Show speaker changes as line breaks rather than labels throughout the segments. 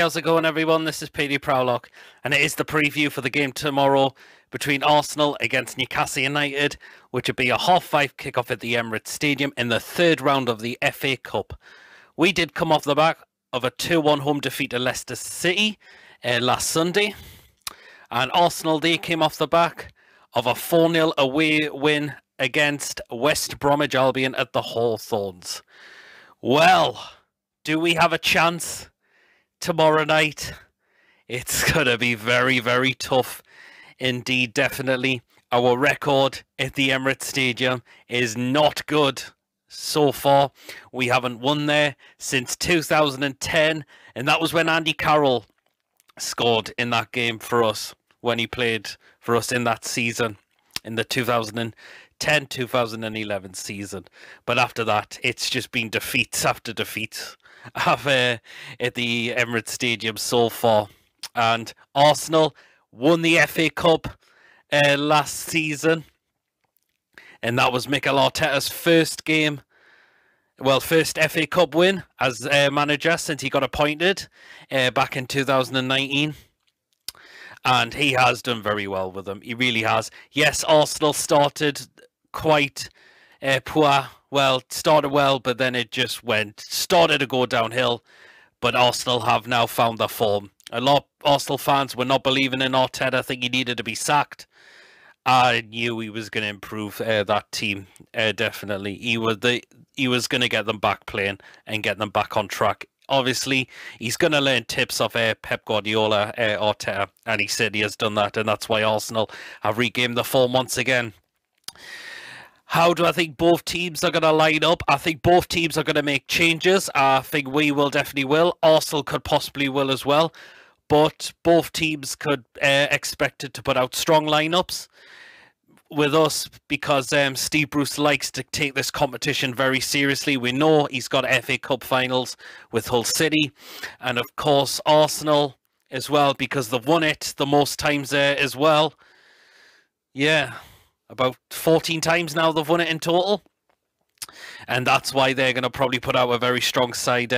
how's it going, everyone? This is Pepe Proudlock, and it is the preview for the game tomorrow between Arsenal against Newcastle United, which would be a 5:30 kickoff at the Emirates Stadium in the third round of the FA Cup. We did come off the back of a 2-1 home defeat to Leicester City last Sunday, and Arsenal, they came off the back of a 4-0 away win against West Bromwich Albion at the Hawthorns. Well, do we have a chance tomorrow night? It's going to be very, very tough indeed, definitely. Our record at the Emirates Stadium is not good so far. We haven't won there since 2010, and that was when Andy Carroll scored in that game for us, when he played for us in that season, in the 2010-2011 season. But after that, it's just been defeats after defeats at the Emirates Stadium so far. And Arsenal won the FA Cup last season, and that was Mikel Arteta's first FA Cup win as manager since he got appointed back in 2019. And he has done very well with them. He really has. Yes, Arsenal started quite poor. Well, started well, but then it just started to go downhill. But Arsenal have now found their form. A lot of Arsenal fans were not believing in Arteta. I think he needed to be sacked. I knew he was going to improve that team. Definitely, he was going to get them back playing and get them back on track. Obviously, he's going to learn tips off Pep Guardiola, Arteta, and he said he has done that, and that's why Arsenal have regained the form once again. How do I think both teams are going to line up? I think both teams are going to make changes. I think we will definitely will. Arsenal could possibly will as well, but both teams could expect it to put out strong lineups. With us, because Steve Bruce likes to take this competition very seriously. We know he's got FA Cup finals with Hull City, and of course Arsenal as well, because they've won it the most times there as well. Yeah, about 14 times now they've won it in total, and that's why they're going to probably put out a very strong side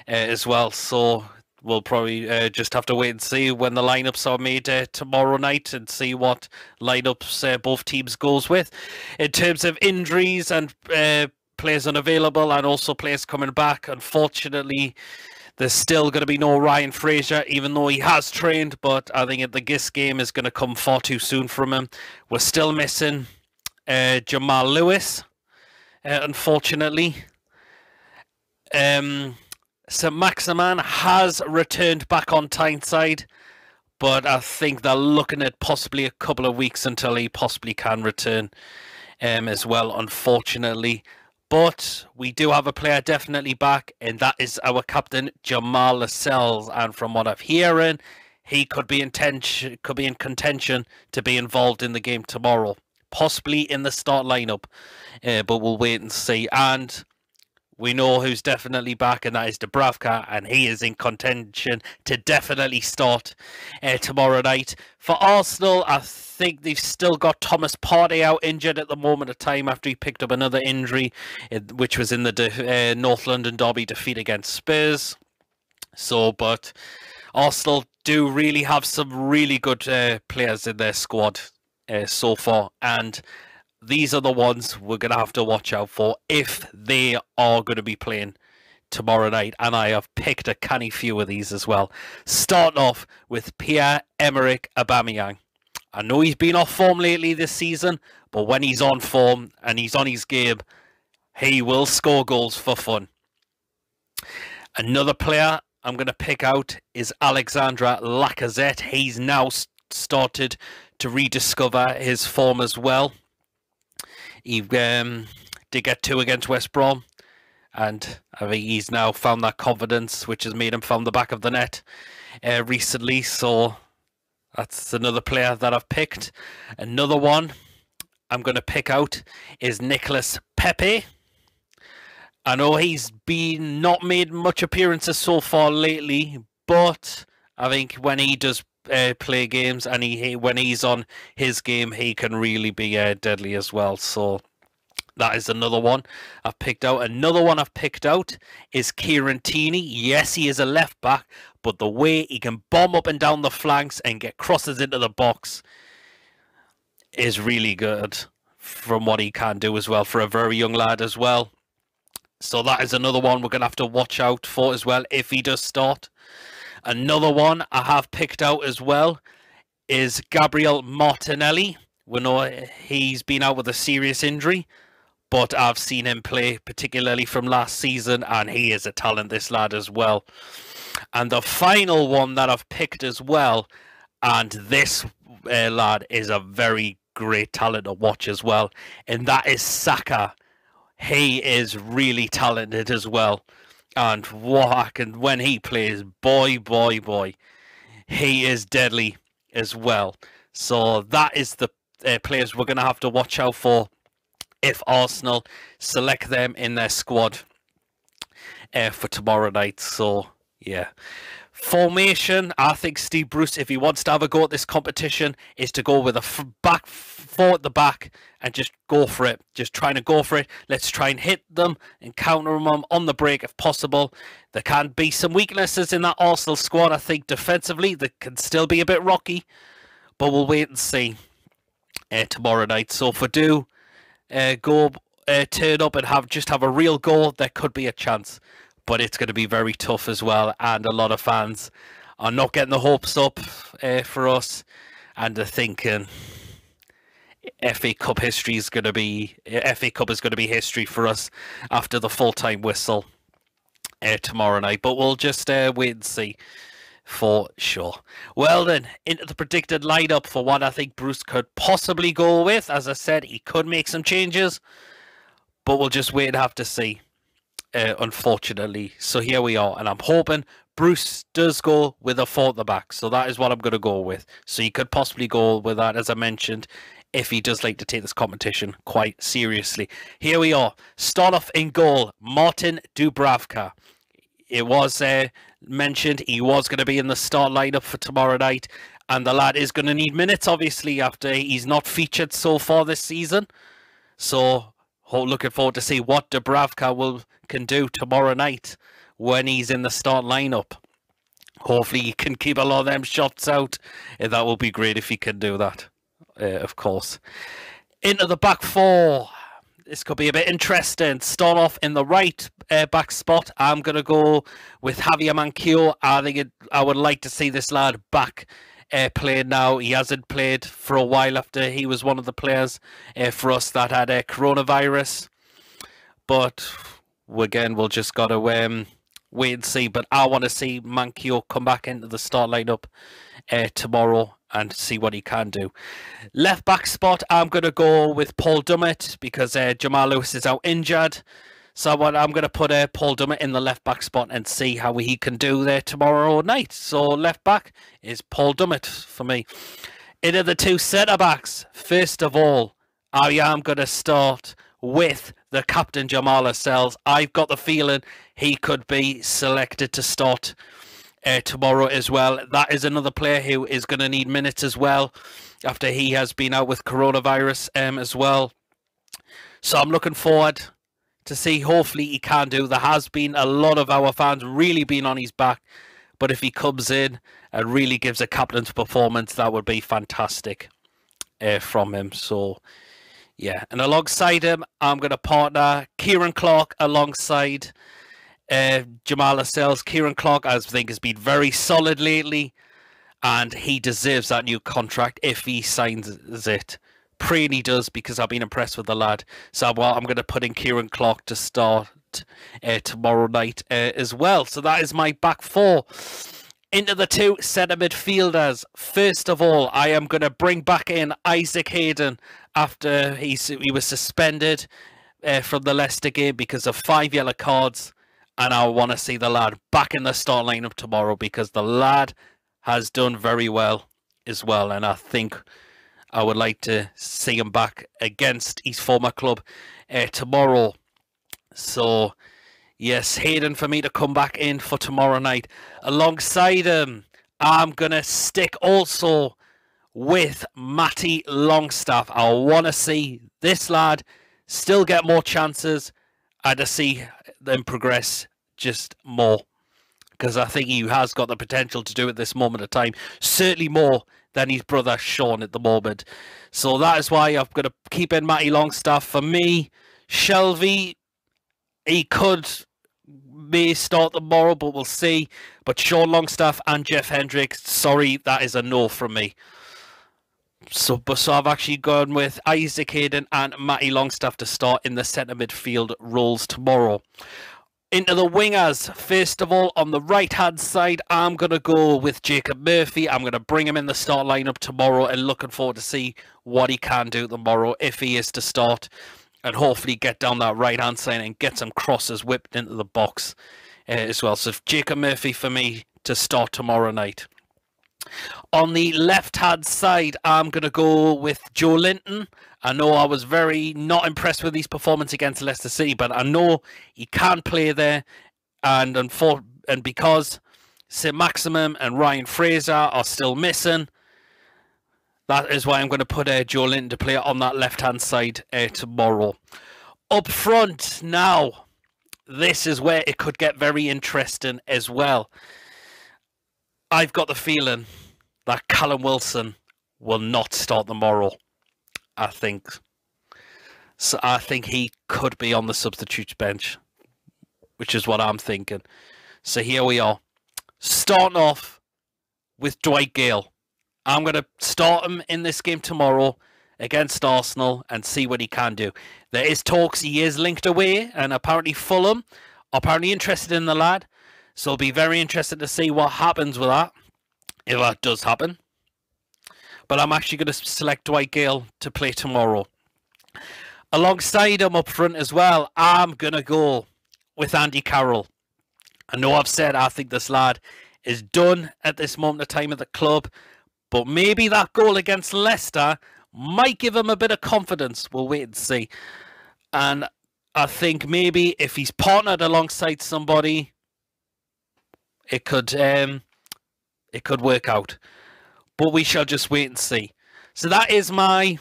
as well. So we'll probably just have to wait and see when the lineups are made tomorrow night and see what lineups both teams goes with. In terms of injuries and players unavailable and also players coming back, unfortunately, there's still going to be no Ryan Fraser, even though he has trained. But I think the GIS game is going to come far too soon from him. We're still missing Jamal Lewis, unfortunately. St. Maximin has returned back on Tyneside, but I think they're looking at possibly a couple of weeks until he possibly can return as well, unfortunately. But we do have a player definitely back, and that is our captain, Jamal Lascelles. And from what I'm hearing, he could be in contention to be involved in the game tomorrow, possibly in the start lineup. But we'll wait and see. And we know who's definitely back, and that is Dubravka, and he is in contention to definitely start tomorrow night. For Arsenal, I think they've still got Thomas Partey out injured at the moment of time after he picked up another injury, which was in the North London derby defeat against Spurs. But Arsenal do really have some really good players in their squad so far, and these are the ones we're going to have to watch out for if they are going to be playing tomorrow night. And I have picked a canny few of these as well. Starting off with Pierre, Emerick, Aubameyang. I know he's been off form lately this season, but when he's on form and he's on his game, he will score goals for fun. Another player I'm going to pick out is Alexandre Lacazette. He's now started to rediscover his form as well. He did get 2 against West Brom, and I think he's now found that confidence, which has made him found the back of the net recently. So that's another player that I've picked. Another one I'm going to pick out is Nicolas Pepe. I know he's been not made much appearances so far lately, but I think when he does play games and when he's on his game, he can really be deadly as well. So That is another one I've picked out. Another one I've picked out is Kieran Tierney. Yes, he is a left back, but the way he can bomb up and down the flanks and get crosses into the box is really good from what he can do as well for a very young lad as well. So that is another one we're going to have to watch out for as well if he does start. Another one I have picked out as well is Gabriel Martinelli. We know he's been out with a serious injury, but I've seen him play, particularly from last season, and he is a talent, this lad, as well. And the final one that I've picked as well, and this lad is a very great talent to watch as well, and that is Saka. He is really talented as well. And when he plays, boy, he is deadly as well. So that is the players we're going to have to watch out for if Arsenal select them in their squad for tomorrow night. So, yeah. Formation, I think Steve Bruce, if he wants to have a go at this competition, is to go with a back four at the back and just go for it. Just trying to go for it. Let's try and hit them and counter them on the break if possible. There can be some weaknesses in that Arsenal squad. I think defensively they can still be a bit rocky, but we'll wait and see tomorrow night. So if we do turn up and have a real goal, there could be a chance. But it's going to be very tough as well, and a lot of fans are not getting the hopes up for us, and they're thinking FA Cup is going to be history for us after the full-time whistle tomorrow night. But we'll just wait and see for sure. Well then, into the predicted lineup for what I think Bruce could possibly go with. As I said, he could make some changes, but we'll just wait and have to see. Unfortunately, so here we are, and I'm hoping Bruce does go with a four at the back. So that is what I'm going to go with. So he could possibly go with that, as I mentioned, if he does like to take this competition quite seriously. Here we are. Start off in goal, Martin Dubravka. It was mentioned he was going to be in the start lineup for tomorrow night, and the lad is going to need minutes, obviously, after he's not featured so far this season. So looking forward to see what Dubravka can do tomorrow night when he's in the start lineup. Hopefully he can keep a lot of them shots out. That will be great if he can do that, of course. Into the back four. This could be a bit interesting. Start off in the right back spot. I'm going to go with Javier Manquillo. I would like to see this lad back playing now. He hasn't played for a while after he was one of the players for us that had coronavirus. But again, we'll just got to wait and see. But I want to see Manquillo come back into the start lineup tomorrow and see what he can do. Left back spot, I'm going to go with Paul Dummett because Jamal Lewis is out injured. So I'm going to put Paul Dummett in the left back spot and see how he can do there tomorrow night. So left back is Paul Dummett for me. Into the two centre backs. First of all, I am going to start with the captain Jamal Lascelles. I've got the feeling he could be selected to start tomorrow as well. That is another player who is going to need minutes as well after he has been out with coronavirus as well. So I'm looking forward to see. Hopefully he can do. There has been a lot of our fans really been on his back, but if he comes in and really gives a captain's performance, that would be fantastic from him. So yeah, and alongside him, I'm going to partner Kieran Clark alongside Jamal Lascelles. Kieran Clark, I think, has been very solid lately, and he deserves that new contract if he signs it. Praying he does, because I've been impressed with the lad. So I'm going to put in Kieran Clark to start tomorrow night as well. So that is my back four. Into the two centre midfielders. First of all, I am going to bring back in Isaac Hayden after he was suspended from the Leicester game because of 5 yellow cards. And I want to see the lad back in the start lineup tomorrow because the lad has done very well as well. And I think I would like to see him back against his former club tomorrow. So, yes, Hayden for me to come back in for tomorrow night. Alongside him, I'm going to stick also with Matty Longstaff. I want to see this lad still get more chances, and to see them progress just more. Because I think he has got the potential to do it this moment of time. Certainly more than his brother Sean at the moment. So that is why I've got to keep in Matty Longstaff. For me, Shelvey, he may start tomorrow, but we'll see. But Sean Longstaff and Jeff Hendrick, sorry, that is a no from me. So I've actually gone with Isaac Hayden and Matty Longstaff to start in the centre midfield roles tomorrow. Into the wingers, first of all, on the right-hand side, I'm going to go with Jacob Murphy. I'm going to bring him in the start lineup tomorrow and looking forward to see what he can do tomorrow if he is to start, and hopefully get down that right-hand side and get some crosses whipped into the box as well. So Jacob Murphy for me to start tomorrow night. On the left-hand side, I'm going to go with Joe Linton. I know I was very not impressed with his performance against Leicester City, but I know he can play there. And because St. Maximum and Ryan Fraser are still missing, that is why I'm going to put Joe Linton to play on that left-hand side tomorrow. Up front now, this is where it could get very interesting as well. I've got the feeling that Callum Wilson will not start tomorrow, I think. So I think he could be on the substitutes bench, which is what I'm thinking. So here we are. Starting off with Dwight Gale. I'm going to start him in this game tomorrow against Arsenal and see what he can do. There is talks he is linked away, and apparently Fulham are apparently interested in the lad. So it'll be very interesting to see what happens with that, if that does happen. But I'm actually going to select Dwight Gale to play tomorrow. Alongside him up front as well, I'm going to go with Andy Carroll. I know I've said I think this lad is done at this moment of time at the club, but maybe that goal against Leicester might give him a bit of confidence. We'll wait and see. And I think maybe if he's partnered alongside somebody, it could work out. But we shall just wait and see. So that is my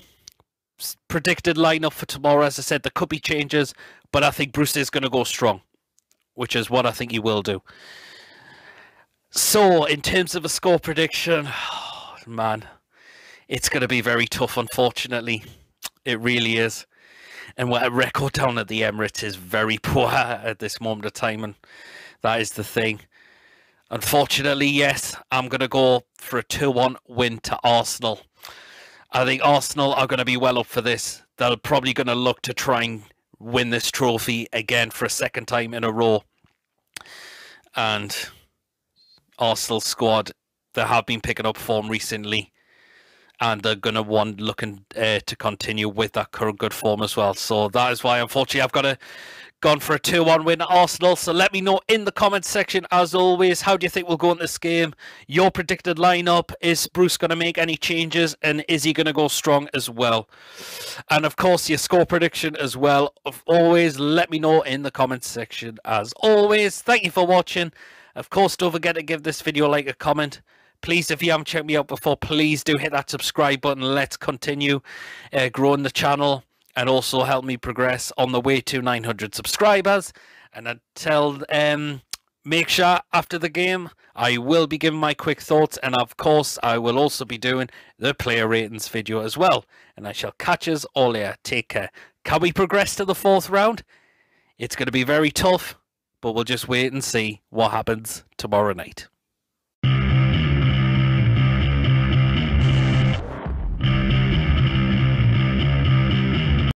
predicted lineup for tomorrow. As I said, there could be changes, but I think Bruce is going to go strong, which is what I think he will do. So in terms of a score prediction, oh, man, it's going to be very tough, unfortunately. It really is. And what a record down at the Emirates is very poor at this moment of time, and that is the thing. Unfortunately, yes, I'm going to go for a 2-1 win to Arsenal. I think Arsenal are going to be well up for this. They're probably going to look to try and win this trophy again for a second time in a row. And Arsenal squad, they have been picking up form recently, and they're going to want looking to continue with that current good form as well. So that is why, unfortunately, I've gone for a 2-1 win at Arsenal. So let me know in the comments section, as always, how do you think we'll go in this game? Your predicted lineup. Is Bruce going to make any changes, and is he going to go strong as well? And of course, your score prediction as well. Of always, let me know in the comments section as always. Thank you for watching. Of course, don't forget to give this video a like, a comment. Please, if you haven't checked me out before, please do hit that subscribe button. Let's continue growing the channel, and also help me progress on the way to 900 subscribers. And until make sure after the game, I will be giving my quick thoughts, and of course I will also be doing the player ratings video as well. And I shall catch us all here. Take care. Can we progress to the 4th round? It's going to be very tough, but we'll just wait and see what happens tomorrow night.